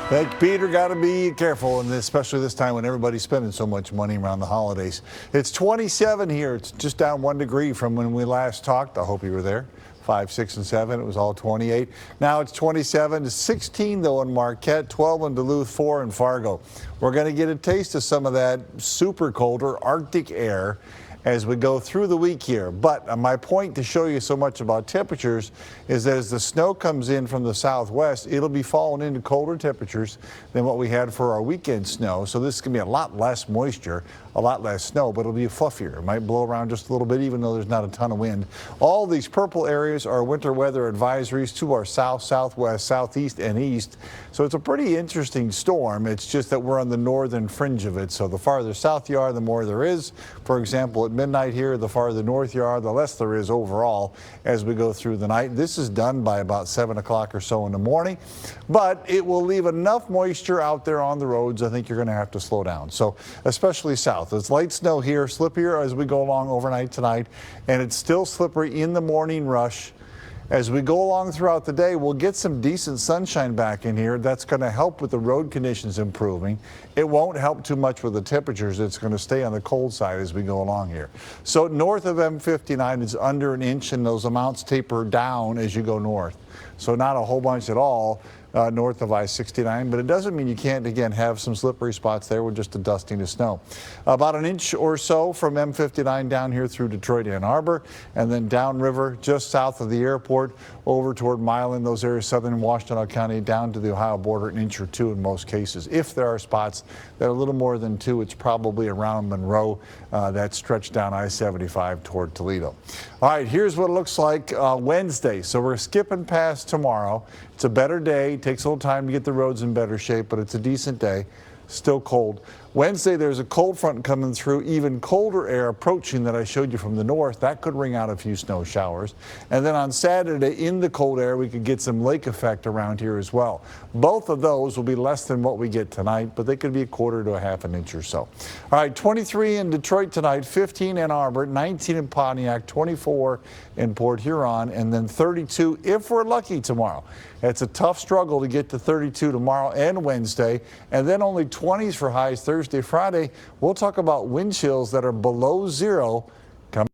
Thank you, Peter. Got to be careful, and especially this time when everybody's spending so much money around the holidays. It's 27 here. It's just down 1 degree from when we last talked. I hope you were there. 5, 6, and 7. It was all 28. Now it's 27 to 16 though in Marquette, 12 in Duluth, 4 in Fargo. We're going to get a taste of some of that super colder Arctic air as we go through the week here. But my point to show you so much about temperatures is that as the snow comes in from the southwest, it'll be falling into colder temperatures than what we had for our weekend snow. So this is going to be a lot less moisture, a lot less snow, but it'll be fluffier. It might blow around just a little bit, even though there's not a ton of wind. All these purple areas are winter weather advisories to our south, southwest, southeast, and east. So it's a pretty interesting storm. It's just that we're on the northern fringe of it. So the farther south you are, the more there is. For example, at midnight here, the farther north you are, the less there is overall as we go through the night. This is done by about 7 o'clock or so in the morning, but it will leave enough moisture out there on the roads. I think you're going to have to slow down. So especially south. It's light snow here, slippier as we go along overnight tonight, and it's still slippery in the morning rush. As we go along throughout the day, we'll get some decent sunshine back in here. That's going to help with the road conditions improving. It won't help too much with the temperatures. It's going to stay on the cold side as we go along here. So north of M59 is under an inch, and those amounts taper down as you go north. So not a whole bunch at all north of I-69, but it doesn't mean you can't, again, have some slippery spots there with just a dusting of snow. About an inch or so from M59 down here through Detroit, Ann Arbor, and then downriver just south of the airport over toward Milan, those areas, southern Washtenaw County, down to the Ohio border, an inch or 2 in most cases. If there are spots that are a little more than 2, it's probably around Monroe, that stretch down I-75 toward Toledo. All right, here's what it looks like Wednesday. So we're skipping past tomorrow. It's a better day. It takes a little time to get the roads in better shape, but it's a decent day. Still cold. Wednesday, there's a cold front coming through, even colder air approaching that I showed you from the north. That could bring out a few snow showers. And then on Saturday, in the cold air, we could get some lake effect around here as well. Both of those will be less than what we get tonight, but they could be a quarter to a half an inch or so. All right, 23 in Detroit tonight, 15 in Ann Arbor, 19 in Pontiac, 24 in Port Huron, and then 32 if we're lucky tomorrow. It's a tough struggle to get to 32 tomorrow and Wednesday, and then only 20s for highs Thursday, Friday. We'll talk about wind chills that are below 0